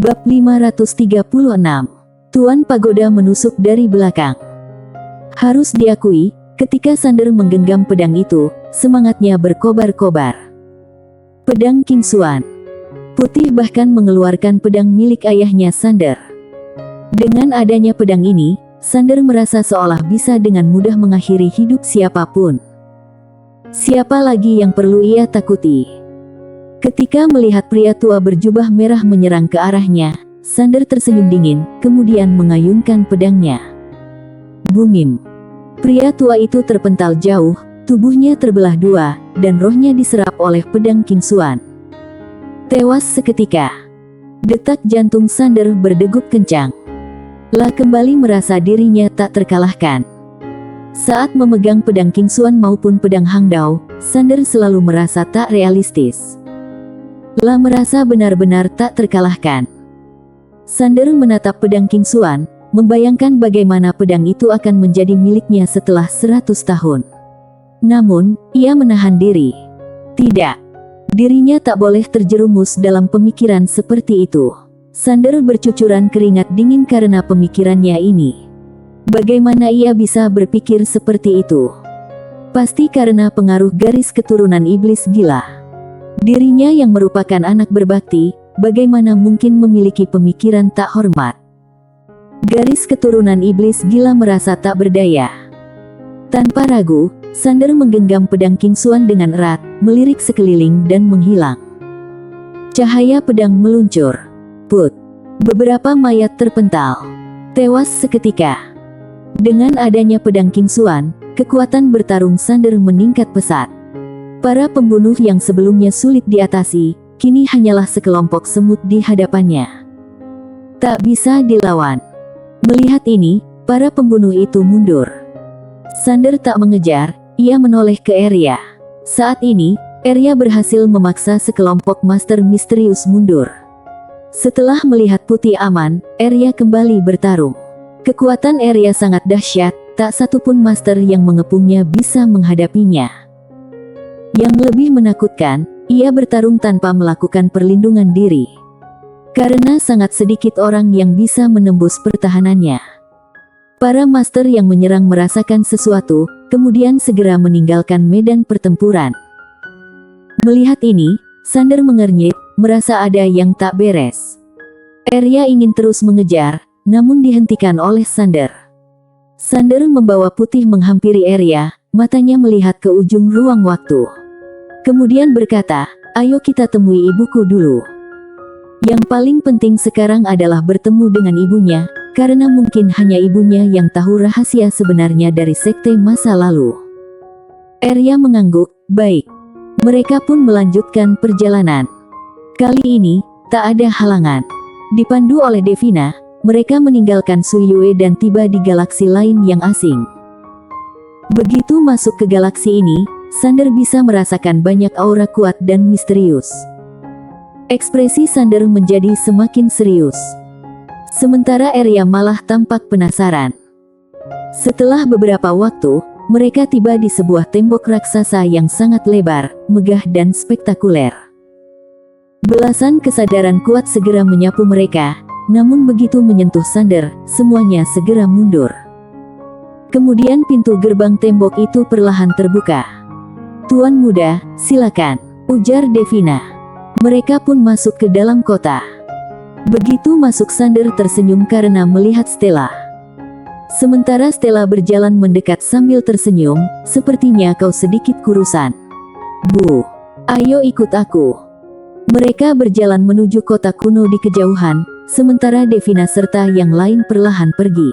Bab 536. Tuan Pagoda menusuk dari belakang. Harus diakui, ketika Sander menggenggam pedang itu, semangatnya berkobar-kobar. Pedang King Xuan. Putih bahkan mengeluarkan pedang milik ayahnya Sander. Dengan adanya pedang ini, Sander merasa seolah bisa dengan mudah mengakhiri hidup siapapun. Siapa lagi yang perlu ia takuti? Ketika melihat pria tua berjubah merah menyerang ke arahnya, Sander tersenyum dingin, kemudian mengayunkan pedangnya. Bungim. Pria tua itu terpental jauh, tubuhnya terbelah dua, dan rohnya diserap oleh pedang King Xuan. Tewas seketika. Detak jantung Sander berdegup kencang. Lah kembali merasa dirinya tak terkalahkan. Saat memegang pedang King Xuan maupun pedang Hang Dao, Sander selalu merasa tak realistis. Lah merasa benar-benar tak terkalahkan. Sander menatap pedang King Xuan, membayangkan bagaimana pedang itu akan menjadi miliknya setelah 100 tahun. Namun, ia menahan diri. Tidak. Dirinya tak boleh terjerumus dalam pemikiran seperti itu. Sander bercucuran keringat dingin karena pemikirannya ini. Bagaimana ia bisa berpikir seperti itu? Pasti karena pengaruh garis keturunan iblis gila. Dirinya yang merupakan anak berbakti, bagaimana mungkin memiliki pemikiran tak hormat? Garis keturunan iblis gila merasa tak berdaya. Tanpa ragu, Sander menggenggam pedang King Xuan dengan erat, melirik sekeliling dan menghilang. Cahaya pedang meluncur. Put. Beberapa mayat terpental. Tewas seketika. Dengan adanya pedang King Xuan, kekuatan bertarung Sander meningkat pesat. Para pembunuh yang sebelumnya sulit diatasi, kini hanyalah sekelompok semut di hadapannya. Tak bisa dilawan. Melihat ini, para pembunuh itu mundur. Sander tak mengejar, ia menoleh ke Arya. Saat ini, Arya berhasil memaksa sekelompok master misterius mundur. Setelah melihat putih aman, Arya kembali bertarung. Kekuatan Arya sangat dahsyat, tak satupun master yang mengepungnya bisa menghadapinya. Yang lebih menakutkan, ia bertarung tanpa melakukan perlindungan diri. Karena sangat sedikit orang yang bisa menembus pertahanannya. Para master yang menyerang merasakan sesuatu, kemudian segera meninggalkan medan pertempuran. Melihat ini, Sander mengernyit, merasa ada yang tak beres. Arya ingin terus mengejar, namun dihentikan oleh Sander. Sander membawa putih menghampiri Arya, matanya melihat ke ujung ruang waktu. Kemudian berkata, ayo kita temui ibuku dulu. Yang paling penting sekarang adalah bertemu dengan ibunya, karena mungkin hanya ibunya yang tahu rahasia sebenarnya dari sekte masa lalu. Arya mengangguk, baik. Mereka pun melanjutkan perjalanan. Kali ini, tak ada halangan. Dipandu oleh Devina, mereka meninggalkan Suyue dan tiba di galaksi lain yang asing. Begitu masuk ke galaksi ini, Sander bisa merasakan banyak aura kuat dan misterius. Ekspresi Sander menjadi semakin serius. Sementara Arya malah tampak penasaran. Setelah beberapa waktu, mereka tiba di sebuah tembok raksasa yang sangat lebar, megah dan spektakuler. Belasan kesadaran kuat segera menyapu mereka, namun begitu menyentuh Sander, semuanya segera mundur. Kemudian pintu gerbang tembok itu perlahan terbuka. Tuan muda, silakan, ujar Devina. Mereka pun masuk ke dalam kota. Begitu masuk Sander tersenyum karena melihat Stella. Sementara Stella berjalan mendekat sambil tersenyum, sepertinya kau sedikit kurusan. Bu, ayo ikut aku. Mereka berjalan menuju kota kuno di kejauhan, sementara Devina serta yang lain perlahan pergi.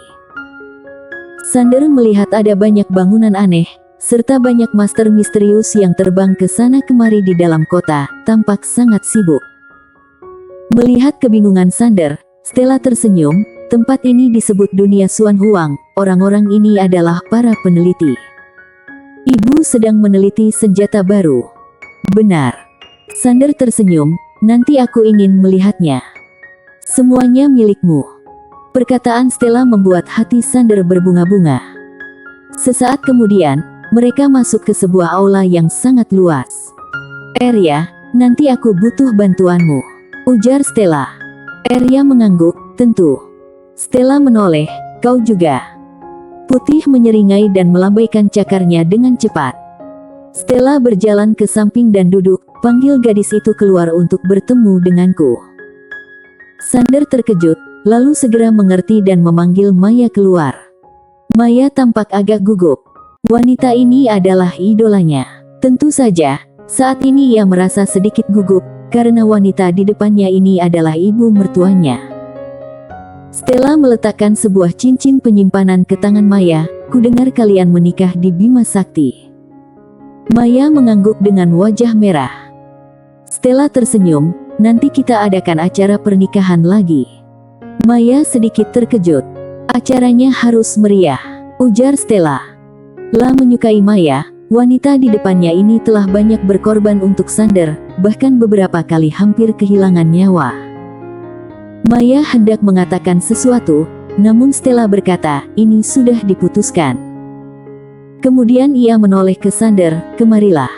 Sander melihat ada banyak bangunan aneh, serta banyak master misterius yang terbang ke sana kemari di dalam kota, tampak sangat sibuk. Melihat kebingungan Sander, Stella tersenyum, tempat ini disebut dunia Xuan Huang, orang-orang ini adalah para peneliti. Ibu sedang meneliti senjata baru. Benar. Sander tersenyum, nanti aku ingin melihatnya. Semuanya milikmu. Perkataan Stella membuat hati Sander berbunga-bunga. Sesaat kemudian, mereka masuk ke sebuah aula yang sangat luas. Arya, nanti aku butuh bantuanmu, ujar Stella. Arya mengangguk, tentu. Stella menoleh, kau juga. Putih menyeringai dan melambaikan cakarnya dengan cepat. Stella berjalan ke samping dan duduk, panggil gadis itu keluar untuk bertemu denganku. Sander terkejut, lalu segera mengerti dan memanggil Maya keluar. Maya tampak agak gugup. Wanita ini adalah idolanya. Tentu saja, saat ini ia merasa sedikit gugup, karena wanita di depannya ini adalah ibu mertuanya. Stella meletakkan sebuah cincin penyimpanan ke tangan Maya, kudengar kalian menikah di Bima Sakti. Maya mengangguk dengan wajah merah. Stella tersenyum, nanti kita adakan acara pernikahan lagi. Maya sedikit terkejut. Acaranya harus meriah, ujar Stella. La menyukai Maya, wanita di depannya ini telah banyak berkorban untuk Sander, bahkan beberapa kali hampir kehilangan nyawa. Maya hendak mengatakan sesuatu, namun Stella berkata, ini sudah diputuskan. Kemudian ia menoleh ke Sander, kemarilah.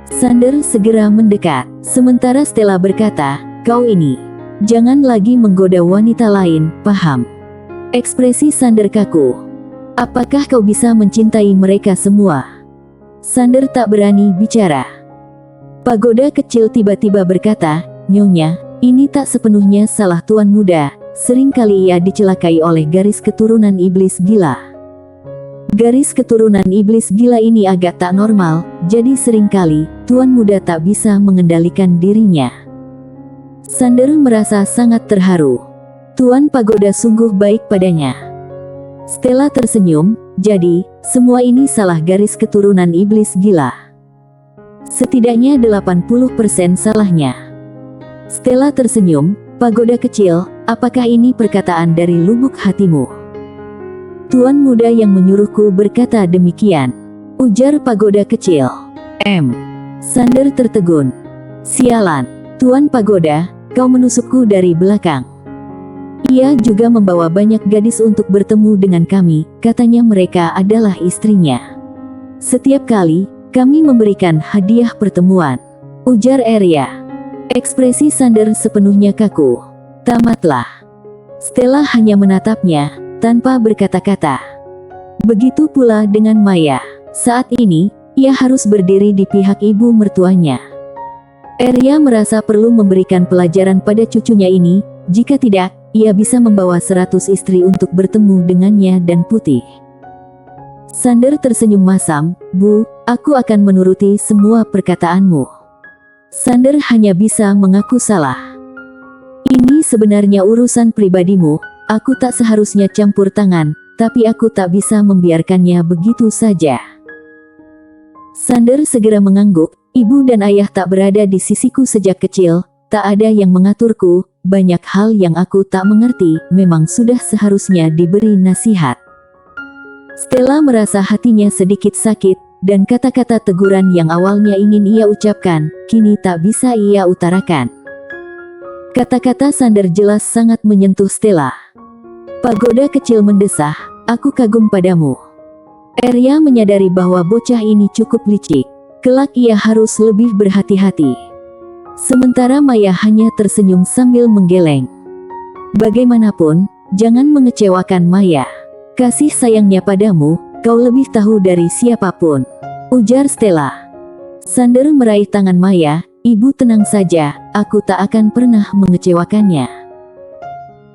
Sander segera mendekat, sementara Stella berkata, kau ini, jangan lagi menggoda wanita lain, paham? Ekspresi Sander kaku. Apakah kau bisa mencintai mereka semua? Sander tak berani bicara. Pagoda kecil tiba-tiba berkata, Nyonya, ini tak sepenuhnya salah Tuan Muda, seringkali ia dicelakai oleh garis keturunan iblis gila. Garis keturunan iblis gila ini agak tak normal, jadi seringkali Tuan Muda tak bisa mengendalikan dirinya. Sander merasa sangat terharu. Tuan Pagoda sungguh baik padanya. Stella tersenyum, jadi, semua ini salah garis keturunan iblis gila. Setidaknya 80% salahnya. Stella tersenyum, Pagoda kecil, apakah ini perkataan dari lubuk hatimu? Tuan Muda yang menyuruhku berkata demikian, ujar Pagoda kecil. Sander tertegun. Sialan, Tuan Pagoda, kau menusukku dari belakang. Ia juga membawa banyak gadis untuk bertemu dengan kami, katanya mereka adalah istrinya. Setiap kali, kami memberikan hadiah pertemuan, ujar Arya. Ekspresi Sander sepenuhnya kaku. Tamatlah. Stella hanya menatapnya, tanpa berkata-kata. Begitu pula dengan Maya. Saat ini, ia harus berdiri di pihak ibu mertuanya. Arya merasa perlu memberikan pelajaran pada cucunya ini, jika tidak, ia bisa membawa 100 istri untuk bertemu dengannya dan Putih. Sander tersenyum masam, Bu, aku akan menuruti semua perkataanmu. Sander hanya bisa mengaku salah. Ini sebenarnya urusan pribadimu. Aku tak seharusnya campur tangan, tapi aku tak bisa membiarkannya begitu saja. Sander segera mengangguk, ibu dan ayah tak berada di sisiku sejak kecil, tak ada yang mengaturku, banyak hal yang aku tak mengerti, memang sudah seharusnya diberi nasihat. Stella merasa hatinya sedikit sakit, dan kata-kata teguran yang awalnya ingin ia ucapkan, kini tak bisa ia utarakan. Kata-kata Sander jelas sangat menyentuh Stella. Pagoda kecil mendesah, aku kagum padamu. Arya menyadari bahwa bocah ini cukup licik. Kelak ia harus lebih berhati-hati. Sementara Maya hanya tersenyum sambil menggeleng. Bagaimanapun, jangan mengecewakan Maya. Kasih sayangnya padamu, kau lebih tahu dari siapapun, ujar Stella. Sander meraih tangan Maya, ibu tenang saja, aku tak akan pernah mengecewakannya.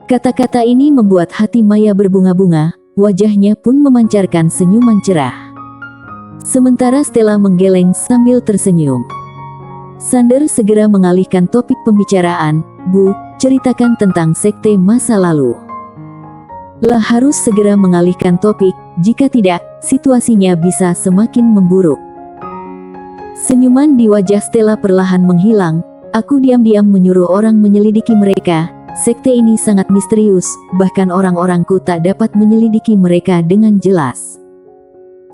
Kata-kata ini membuat hati Maya berbunga-bunga, wajahnya pun memancarkan senyuman cerah. Sementara Stella menggeleng sambil tersenyum. Sander segera mengalihkan topik pembicaraan, Bu, ceritakan tentang sekte masa lalu. La harus segera mengalihkan topik, jika tidak, situasinya bisa semakin memburuk. Senyuman di wajah Stella perlahan menghilang, aku diam-diam menyuruh orang menyelidiki mereka. Sekte ini sangat misterius, bahkan orang-orangku tak dapat menyelidiki mereka dengan jelas.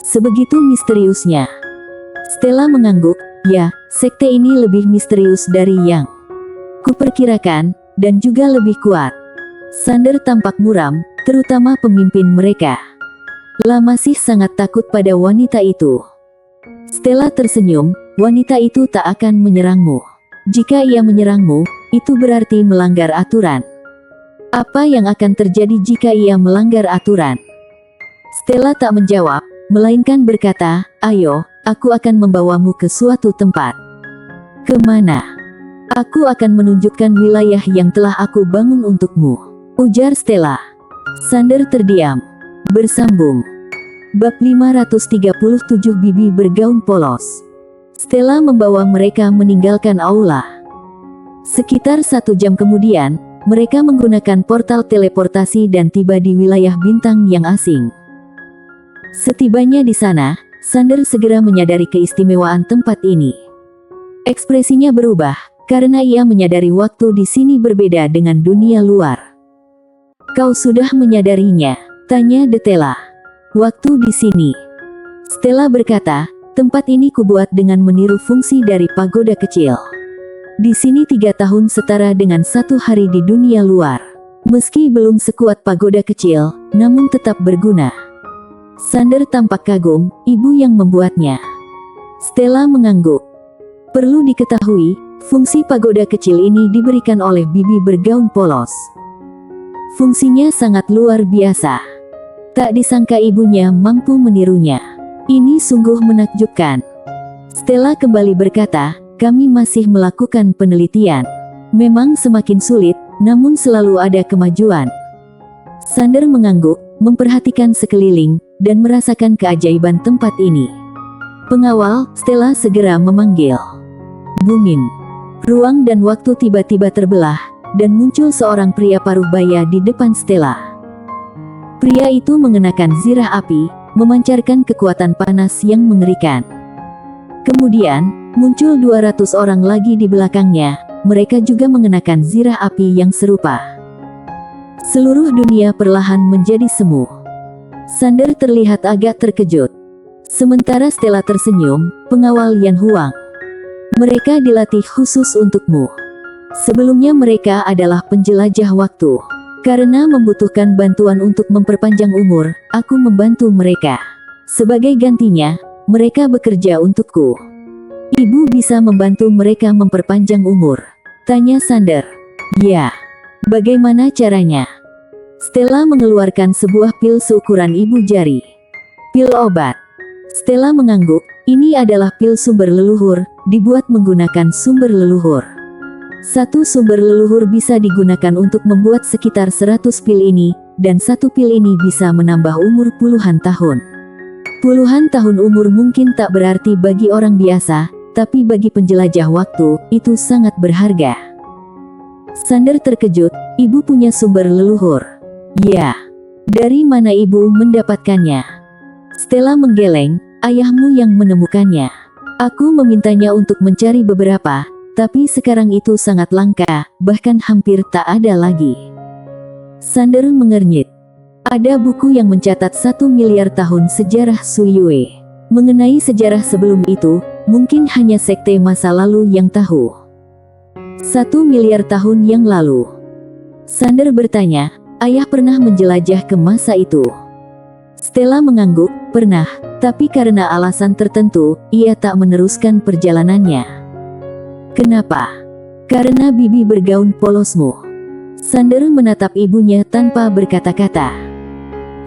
Sebegitu misteriusnya. Stella mengangguk, ya, sekte ini lebih misterius dari yang kuperkirakan, dan juga lebih kuat. Sander tampak muram, terutama pemimpin mereka. La masih sangat takut pada wanita itu. Stella tersenyum, wanita itu tak akan menyerangmu. Jika ia menyerangmu, itu berarti melanggar aturan. Apa yang akan terjadi jika ia melanggar aturan? Stella tak menjawab, melainkan berkata, "Ayo, aku akan membawamu ke suatu tempat." "Kemana?" "Aku akan menunjukkan wilayah yang telah aku bangun untukmu," ujar Stella. Sander terdiam. Bersambung. Bab 537 Bibi bergaun polos. Stella membawa mereka meninggalkan aula. Sekitar 1 jam kemudian, mereka menggunakan portal teleportasi dan tiba di wilayah bintang yang asing. Setibanya di sana, Sander segera menyadari keistimewaan tempat ini. Ekspresinya berubah, karena ia menyadari waktu di sini berbeda dengan dunia luar. "Kau sudah menyadarinya?" tanya Detela. "Waktu di sini," Stella berkata, "tempat ini kubuat dengan meniru fungsi dari pagoda kecil. Di sini 3 tahun setara dengan 1 hari di dunia luar. Meski belum sekuat pagoda kecil, namun tetap berguna." Sander tampak kagum, "Ibu yang membuatnya?" Stella mengangguk. "Perlu diketahui, fungsi pagoda kecil ini diberikan oleh Bibi bergaun polos. Fungsinya sangat luar biasa. Tak disangka ibunya mampu menirunya. Ini sungguh menakjubkan." Stella kembali berkata, "Kami masih melakukan penelitian. Memang semakin sulit, namun selalu ada kemajuan." Sander mengangguk, memperhatikan sekeliling, dan merasakan keajaiban tempat ini. "Pengawal," Stella segera memanggil. Bungin. Ruang dan waktu tiba-tiba terbelah, dan muncul seorang pria paruh baya di depan Stella. Pria itu mengenakan zirah api, memancarkan kekuatan panas yang mengerikan. Kemudian, muncul 200 orang lagi di belakangnya, mereka juga mengenakan zirah api yang serupa. Seluruh dunia perlahan menjadi semu. Sander terlihat agak terkejut. Sementara Stella tersenyum, "Pengawal Yan Huang. Mereka dilatih khusus untukmu. Sebelumnya mereka adalah penjelajah waktu. Karena membutuhkan bantuan untuk memperpanjang umur, aku membantu mereka. Sebagai gantinya, mereka bekerja untukku." "Ibu bisa membantu mereka memperpanjang umur?" tanya Sander. "Ya." "Bagaimana caranya?" Stella mengeluarkan sebuah pil seukuran ibu jari. "Pil obat." Stella mengangguk, "Ini adalah pil sumber leluhur, dibuat menggunakan sumber leluhur. Satu sumber leluhur bisa digunakan untuk membuat sekitar 100 pil ini, dan 1 pil ini bisa menambah umur puluhan tahun." Puluhan tahun umur mungkin tak berarti bagi orang biasa, tapi bagi penjelajah waktu, itu sangat berharga. Sander terkejut, "Ibu punya sumber leluhur?" "Ya." "Dari mana ibu mendapatkannya?" Stella menggeleng, "Ayahmu yang menemukannya. Aku memintanya untuk mencari beberapa, tapi sekarang itu sangat langka, bahkan hampir tak ada lagi." Sander mengernyit. Ada buku yang mencatat 1 miliar tahun sejarah Suyue. Mengenai sejarah sebelum itu, mungkin hanya sekte masa lalu yang tahu. 1 miliar tahun yang lalu. Sander bertanya, "Ayah pernah menjelajah ke masa itu?" Stella mengangguk, "Pernah, tapi karena alasan tertentu, ia tak meneruskan perjalanannya." "Kenapa?" "Karena Bibi bergaun polosmu." Sander menatap ibunya tanpa berkata-kata.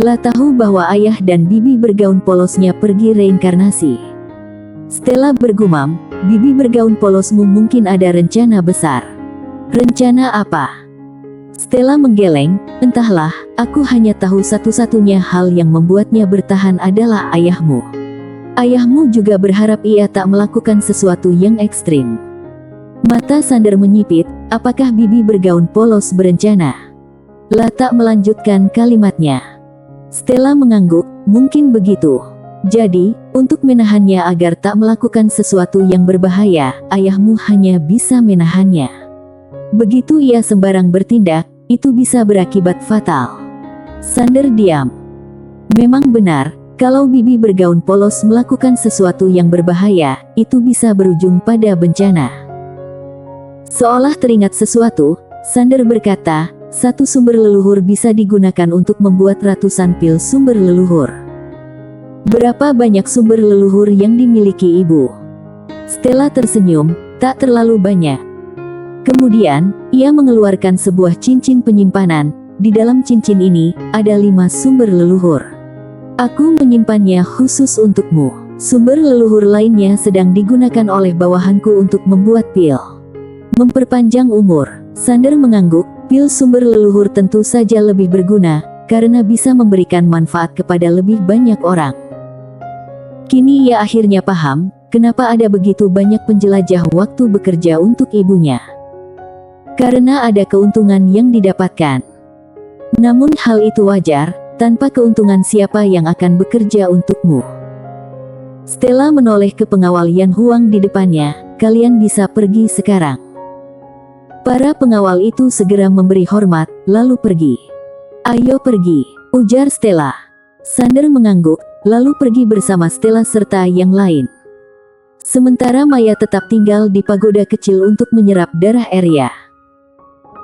"Lah tahu bahwa ayah dan Bibi bergaun polosnya pergi reinkarnasi." Stella bergumam, "Bibi bergaun polosmu mungkin ada rencana besar." "Rencana apa?" Stella menggeleng, "Entahlah, aku hanya tahu satu-satunya hal yang membuatnya bertahan adalah ayahmu. Ayahmu juga berharap ia tak melakukan sesuatu yang ekstrim." Mata Sander menyipit, "Apakah Bibi bergaun polos berencana?" Lah tak melanjutkan kalimatnya. Stella mengangguk, "Mungkin begitu. Jadi, untuk menahannya agar tak melakukan sesuatu yang berbahaya, ayahmu hanya bisa menahannya. Begitu ia sembarang bertindak, itu bisa berakibat fatal." Sander diam. Memang benar, kalau Bibi bergaun polos melakukan sesuatu yang berbahaya, itu bisa berujung pada bencana. Seolah teringat sesuatu, Sander berkata, "Satu sumber leluhur bisa digunakan untuk membuat ratusan pil sumber leluhur. Berapa banyak sumber leluhur yang dimiliki ibu?" Stella tersenyum, "Tak terlalu banyak." Kemudian, ia mengeluarkan sebuah cincin penyimpanan. Di dalam cincin ini, ada 5 sumber leluhur. Aku menyimpannya khusus untukmu. Sumber leluhur lainnya sedang digunakan oleh bawahanku untuk membuat pil memperpanjang umur. Sander mengangguk, pil sumber leluhur tentu saja lebih berguna, karena bisa memberikan manfaat kepada lebih banyak orang. Kini ia akhirnya paham, kenapa ada begitu banyak penjelajah waktu bekerja untuk ibunya. Karena ada keuntungan yang didapatkan. Namun hal itu wajar, tanpa keuntungan siapa yang akan bekerja untukmu? Stella menoleh ke pengawal Yan Huang di depannya, kalian bisa pergi sekarang. Para pengawal itu segera memberi hormat, lalu pergi. Ayo pergi, ujar Stella. Sander mengangguk, lalu pergi bersama Stella serta yang lain. Sementara Maya tetap tinggal di pagoda kecil untuk menyerap darah Arya.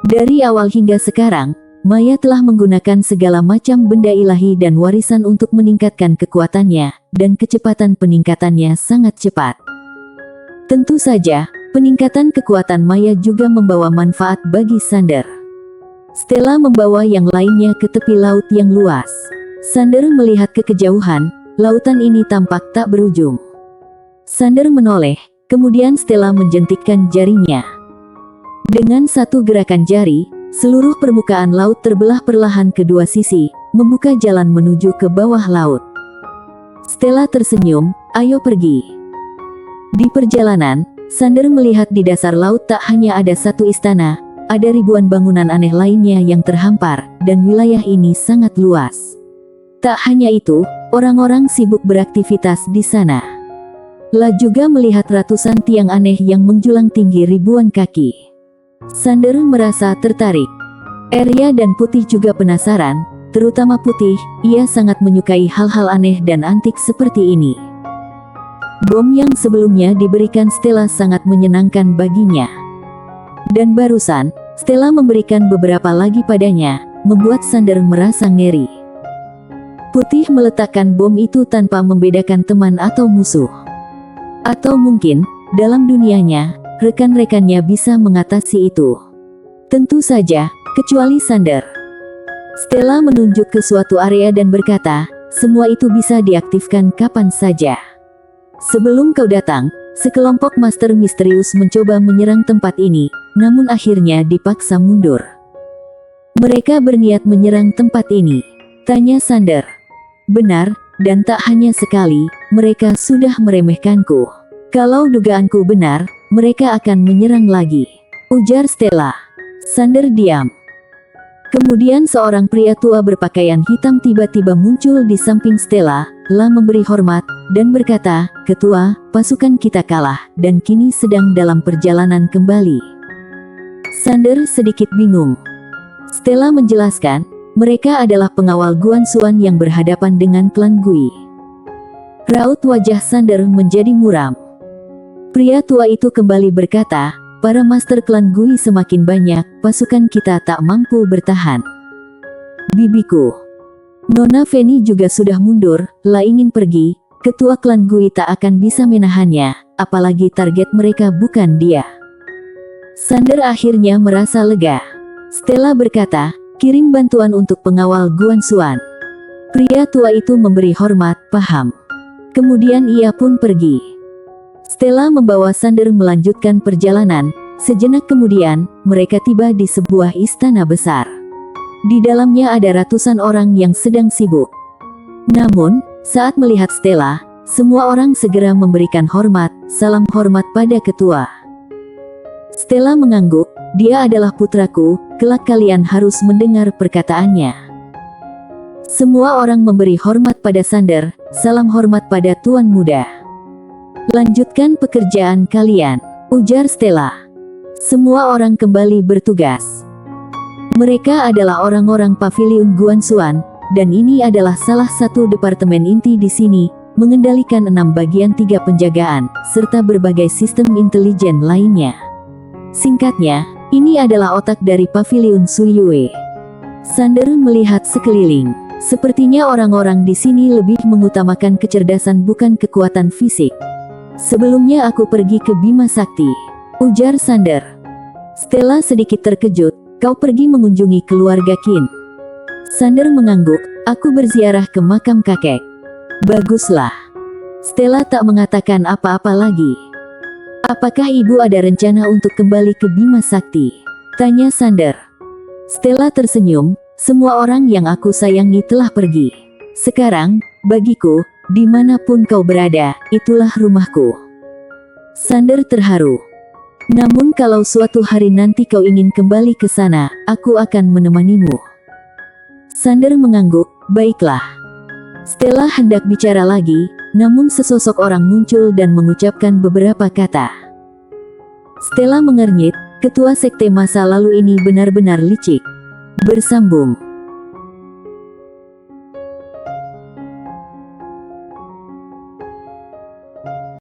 Dari awal hingga sekarang, Maya telah menggunakan segala macam benda ilahi dan warisan untuk meningkatkan kekuatannya, dan kecepatan peningkatannya sangat cepat. Tentu saja, peningkatan kekuatan Maya juga membawa manfaat bagi Sander. Stella membawa yang lainnya ke tepi laut yang luas. Sander melihat ke kejauhan, lautan ini tampak tak berujung. Sander menoleh, kemudian Stella menjentikkan jarinya. Dengan satu gerakan jari, seluruh permukaan laut terbelah perlahan ke dua sisi, membuka jalan menuju ke bawah laut. Stella tersenyum, ayo pergi. Di perjalanan, Sander melihat di dasar laut tak hanya ada satu istana, ada ribuan bangunan aneh lainnya yang terhampar, dan wilayah ini sangat luas. Tak hanya itu, orang-orang sibuk beraktivitas di sana. La juga melihat ratusan tiang aneh yang menjulang tinggi ribuan kaki. Sander merasa tertarik. Arya dan Putih juga penasaran, terutama Putih, ia sangat menyukai hal-hal aneh dan antik seperti ini. Bom yang sebelumnya diberikan Stella sangat menyenangkan baginya. Dan barusan, Stella memberikan beberapa lagi padanya, membuat Sander merasa ngeri. Putih meletakkan bom itu tanpa membedakan teman atau musuh. Atau mungkin, dalam dunianya, rekan-rekannya bisa mengatasi itu. Tentu saja, kecuali Sander. Stella menunjuk ke suatu area dan berkata, semua itu bisa diaktifkan kapan saja. Sebelum kau datang, sekelompok master misterius mencoba menyerang tempat ini, namun akhirnya dipaksa mundur. Mereka berniat menyerang tempat ini, tanya Sander. Benar, dan tak hanya sekali, mereka sudah meremehkanku. Kalau dugaanku benar, mereka akan menyerang lagi, ujar Stella. Sander diam. Kemudian seorang pria tua berpakaian hitam tiba-tiba muncul di samping Stella, lalu memberi hormat, dan berkata, Ketua, pasukan kita kalah, dan kini sedang dalam perjalanan kembali. Sander sedikit bingung. Stella menjelaskan, mereka adalah pengawal Guan Xuan yang berhadapan dengan klan Gui. Raut wajah Sander menjadi muram. Pria tua itu kembali berkata, para master klan Gui semakin banyak, pasukan kita tak mampu bertahan. Bibiku. Nona Feni juga sudah mundur, La ingin pergi, ketua klan Gui tak akan bisa menahannya, apalagi target mereka bukan dia. Sander akhirnya merasa lega. Stella berkata, kirim bantuan untuk pengawal Guan Xuan. Pria tua itu memberi hormat, paham. Kemudian ia pun pergi. Stella membawa Sander melanjutkan perjalanan. Sejenak kemudian, mereka tiba di sebuah istana besar. Di dalamnya ada ratusan orang yang sedang sibuk. Namun, saat melihat Stella, semua orang segera memberikan hormat, salam hormat pada ketua. Stella mengangguk, dia adalah putraku, kelak kalian harus mendengar perkataannya. Semua orang memberi hormat pada Sander, salam hormat pada tuan muda. Lanjutkan pekerjaan kalian, ujar Stella. Semua orang kembali bertugas. Mereka adalah orang-orang pavilion Guan Xuan, dan ini adalah salah satu departemen inti di sini, mengendalikan 6 bagian 3 penjagaan, serta berbagai sistem intelijen lainnya. Singkatnya, ini adalah otak dari pavilion Suyue. Sander melihat sekeliling. Sepertinya orang-orang di sini lebih mengutamakan kecerdasan bukan kekuatan fisik. Sebelumnya aku pergi ke Bima Sakti, ujar Sander. Stella sedikit terkejut, kau pergi mengunjungi keluarga Qin. Sander mengangguk, aku berziarah ke makam kakek. Baguslah. Stella tak mengatakan apa-apa lagi. Apakah ibu ada rencana untuk kembali ke Bima Sakti? Tanya Sander. Stella tersenyum, semua orang yang aku sayangi telah pergi. Sekarang, bagiku, dimanapun kau berada, itulah rumahku. Sander terharu. Namun kalau suatu hari nanti kau ingin kembali ke sana, aku akan menemanimu. Sander mengangguk, baiklah. Stella hendak bicara lagi, namun sesosok orang muncul dan mengucapkan beberapa kata. Stella mengernyit, ketua sekte masa lalu ini benar-benar licik. Bersambung.